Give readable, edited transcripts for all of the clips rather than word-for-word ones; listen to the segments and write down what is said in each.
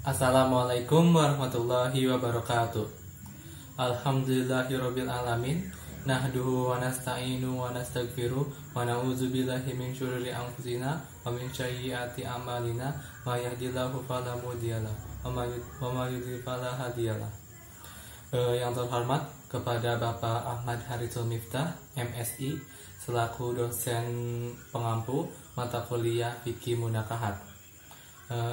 Assalamualaikum warahmatullahi wabarakatuh. Alhamdulillahirabbil alamin. Nahduhu wa nasta'inu wa nastaghfiruh wa na'udzu billahi min syururi anfusina wa min sayyiati a'malina. May yahdihillahu fala mudhillalah wa may yudhlil fala hadiyalah. Yang terhormat kepada Bapak Ahmad Harisul Miftah, MSI, selaku dosen pengampu mata kuliah Fikih Munakahat.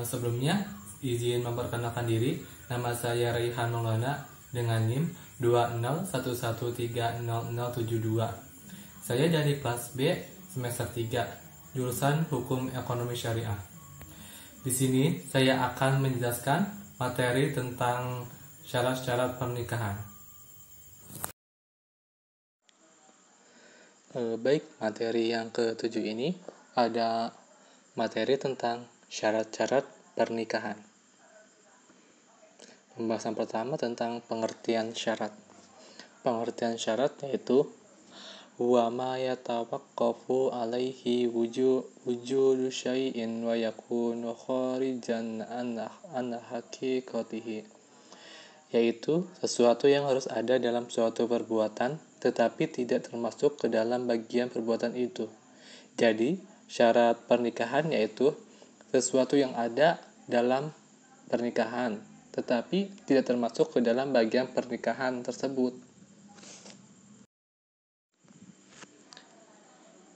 Sebelumnya izin memperkenalkan diri. Nama saya Raihan Maulana dengan NIM 201130072. Saya dari kelas B semester 3, jurusan Hukum Ekonomi Syariah. Di sini saya akan menjelaskan materi tentang syarat-syarat pernikahan. Baik, materi yang ke-7 ini ada materi tentang syarat-syarat pernikahan. Pembahasan pertama tentang pengertian syarat. Pengertian syarat yaitu huwa ma yatawaqqafu alaihi wujudu syai'in wa yakunu kharijan an haqiqatihi, yaitu sesuatu yang harus ada dalam suatu perbuatan tetapi tidak termasuk ke dalam bagian perbuatan itu. Jadi, syarat pernikahan yaitu sesuatu yang ada dalam pernikahan tetapi tidak termasuk ke dalam bagian pernikahan tersebut.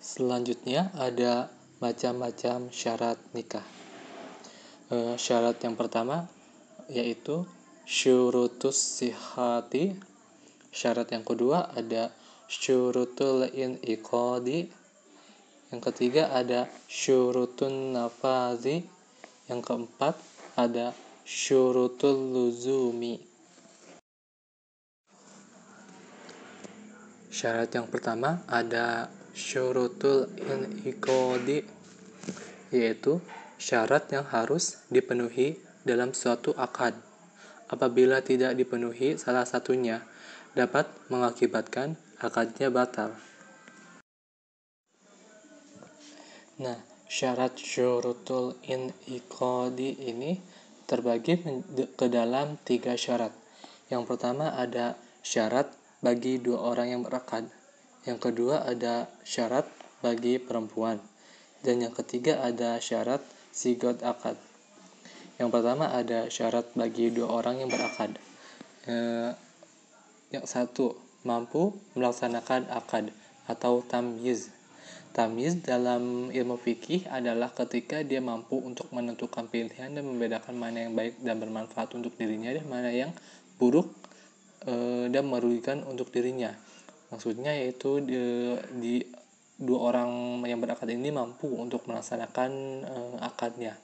Selanjutnya ada macam-macam syarat nikah. Syarat yang pertama yaitu syurutus sihhati. Syarat yang kedua ada syurutul inqadi. Yang ketiga ada syurutun nafazi. Yang keempat ada syurutul luzumi. Syarat yang pertama ada syurutul inqadi, yaitu syarat yang harus dipenuhi dalam suatu akad. Apabila tidak dipenuhi salah satunya, dapat mengakibatkan akadnya batal. Nah, syarat syurutul inqadi ini terbagi ke dalam 3 syarat. Yang pertama ada syarat bagi 2 orang yang berakad. Yang kedua ada syarat bagi perempuan. Dan yang ketiga ada syarat sigot akad. Yang pertama ada syarat bagi 2 orang yang berakad. Yang satu, mampu melaksanakan akad atau tamyiz. Tamyiz dalam ilmu fikih adalah ketika dia mampu untuk menentukan pilihan dan membedakan mana yang baik dan bermanfaat untuk dirinya dan mana yang buruk dan merugikan untuk dirinya. Maksudnya yaitu di 2 orang yang berakad ini mampu untuk melaksanakan akadnya.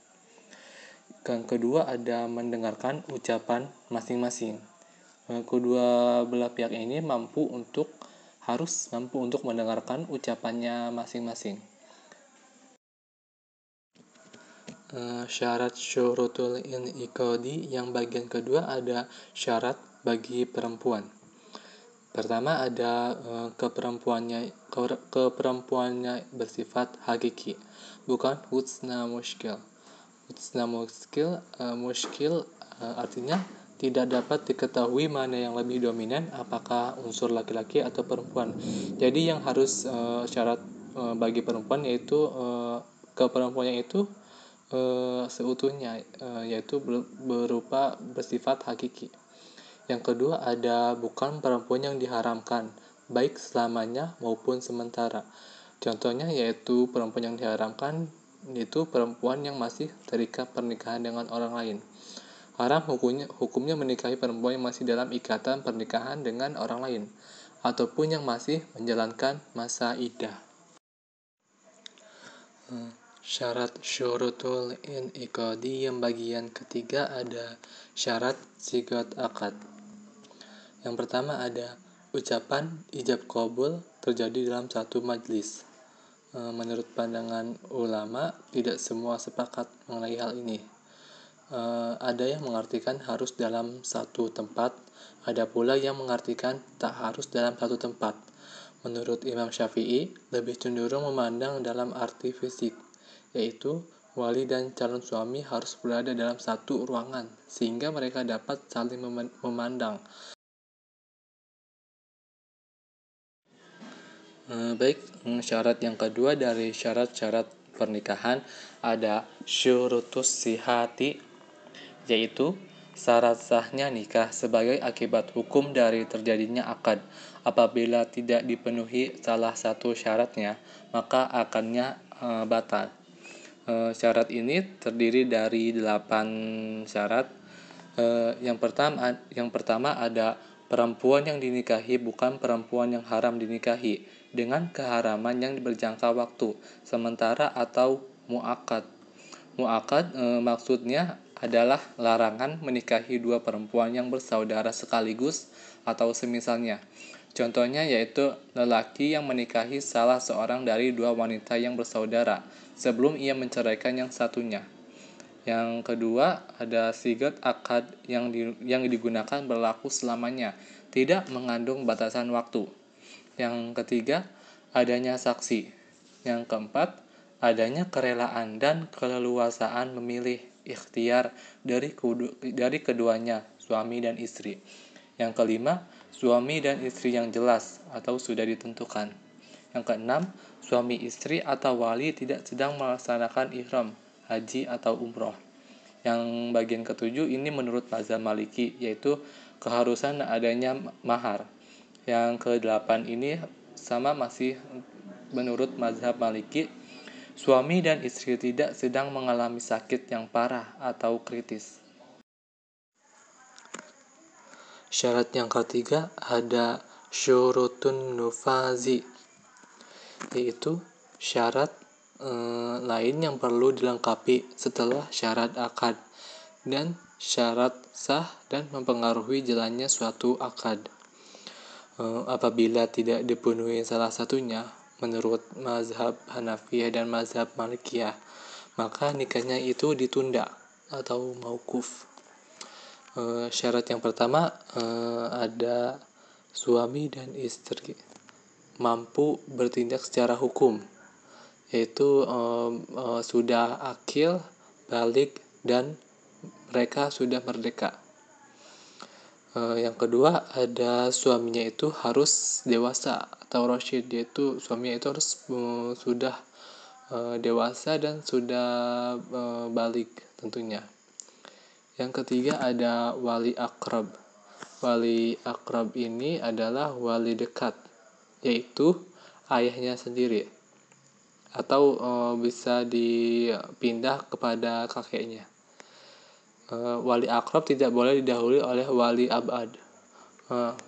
Yang kedua ada mendengarkan ucapan masing-masing. Kedua belah pihak ini harus mampu untuk mendengarkan ucapannya masing-masing. Syarat syurutul inqadi yang bagian kedua ada syarat bagi perempuan. Pertama ada keperempuannya bersifat hakiki, bukan husna muskil. Husna muskil artinya tidak dapat diketahui mana yang lebih dominan, apakah unsur laki-laki atau perempuan. Jadi yang harus syarat bagi perempuan yaitu keperempuannya itu seutuhnya, yaitu berupa bersifat hakiki. Yang kedua ada bukan perempuan yang diharamkan, baik selamanya maupun sementara. Contohnya yaitu perempuan yang diharamkan itu perempuan yang masih terikat pernikahan dengan orang lain. Haram hukumnya menikahi perempuan yang masih dalam ikatan pernikahan dengan orang lain, ataupun yang masih menjalankan masa iddah. Syarat syurutul inqadi yang bagian ketiga ada syarat sigot akad. Yang pertama ada ucapan ijab qabul terjadi dalam satu majlis. Menurut pandangan ulama, tidak semua sepakat mengenai hal ini. Ada yang mengartikan harus dalam satu tempat, ada pula yang mengartikan tak harus dalam satu tempat. Menurut Imam Syafi'i, lebih cenderung memandang dalam arti fisik, yaitu wali dan calon suami harus berada dalam satu ruangan sehingga mereka dapat saling memandang. Baik, syarat yang kedua dari syarat-syarat pernikahan ada syurutus sihati, yaitu syarat sahnya nikah sebagai akibat hukum dari terjadinya akad. Apabila tidak dipenuhi salah satu syaratnya, maka akadnya batal. Syarat ini terdiri dari 8 syarat. Yang pertama ada perempuan yang dinikahi bukan perempuan yang haram dinikahi dengan keharaman yang berjangka waktu sementara atau muakkad. Muakkad maksudnya adalah larangan menikahi dua perempuan yang bersaudara sekaligus atau semisalnya. Contohnya yaitu lelaki yang menikahi salah seorang dari dua wanita yang bersaudara sebelum ia menceraikan yang satunya. Yang kedua ada sigat akad yang digunakan berlaku selamanya, tidak mengandung batasan waktu. Yang ketiga adanya saksi. Yang keempat adanya kerelaan dan keleluasaan memilih ikhtiar dari keduanya, suami dan istri. Yang kelima, suami dan istri yang jelas atau sudah ditentukan. Yang keenam, suami istri atau wali tidak sedang melaksanakan ihram, haji atau umroh. Yang bagian ketujuh ini menurut mazhab Maliki, yaitu keharusan adanya mahar. Yang kedelapan ini sama masih menurut mazhab Maliki, suami dan istri tidak sedang mengalami sakit yang parah atau kritis. Syarat yang ketiga ada syurutun nufazi, yaitu syarat lain yang perlu dilengkapi setelah syarat akad dan syarat sah dan mempengaruhi jalannya suatu akad. Apabila tidak dipenuhi salah satunya, menurut mazhab Hanafiyah dan mazhab Malikiyah, maka nikahnya itu ditunda atau mauquf. Syarat yang pertama ada suami dan istri mampu bertindak secara hukum, yaitu sudah akil, balik, dan mereka sudah merdeka. Yang kedua ada suaminya itu harus dewasa atau rasyid, yaitu suaminya itu harus sudah dewasa dan sudah balik tentunya. Yang ketiga ada wali akrab. Wali akrab ini adalah wali dekat, yaitu ayahnya sendiri, atau bisa dipindah kepada kakeknya. Wali akrab tidak boleh didahului oleh wali abad.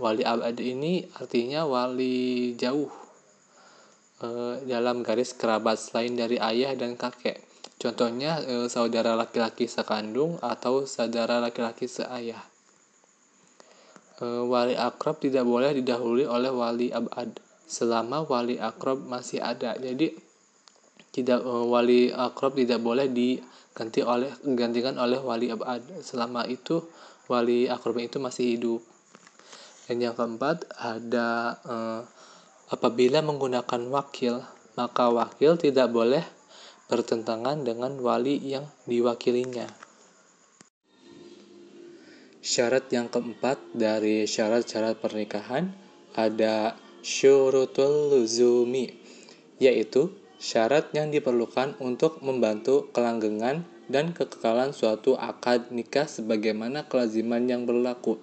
Wali abad ini artinya wali jauh dalam garis kerabat selain dari ayah dan kakek. Contohnya saudara laki-laki sekandung atau saudara laki-laki seayah. Wali akrab tidak boleh didahului oleh wali abad selama wali akrab masih ada. Jadi wali akrab tidak boleh digantikan oleh wali abad selama itu wali akrab itu masih hidup. Dan yang keempat ada apabila menggunakan wakil, maka wakil tidak boleh bertentangan dengan wali yang diwakilinya. Syarat yang keempat dari syarat-syarat pernikahan ada syurutul luzumi, yaitu syarat yang diperlukan untuk membantu kelanggengan dan kekekalan suatu akad nikah sebagaimana kelaziman yang berlaku.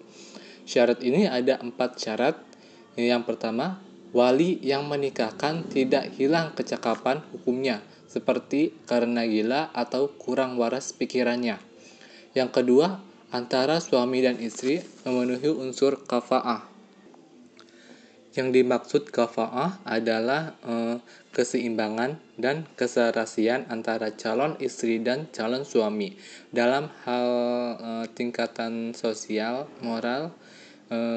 Syarat ini ada 4 syarat. Yang pertama, wali yang menikahkan tidak hilang kecakapan hukumnya, seperti karena gila atau kurang waras pikirannya. Yang kedua, antara suami dan istri memenuhi unsur kafa'ah. Yang dimaksud kafa'ah adalah keseimbangan dan keserasian antara calon istri dan calon suami dalam hal tingkatan sosial, moral,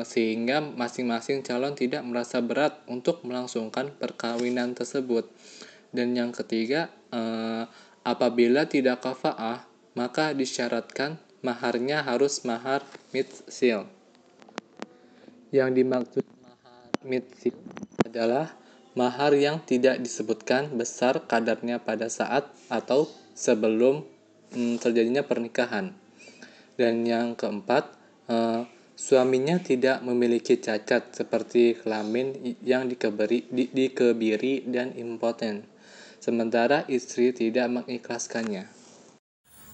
sehingga masing-masing calon tidak merasa berat untuk melangsungkan perkawinan tersebut. Dan yang ketiga, apabila tidak kafa'ah, maka disyaratkan maharnya harus mahar mitsil. Yang dimaksud mahar mitsil adalah mahar yang tidak disebutkan besar kadarnya pada saat atau sebelum terjadinya pernikahan. Dan yang keempat, suaminya tidak memiliki cacat seperti kelamin yang dikebiri dan impoten, sementara istri tidak mengikhlaskannya.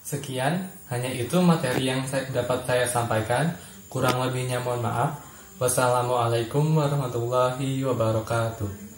Sekian, hanya itu materi yang dapat saya sampaikan. Kurang lebihnya mohon maaf. Wassalamualaikum warahmatullahi wabarakatuh.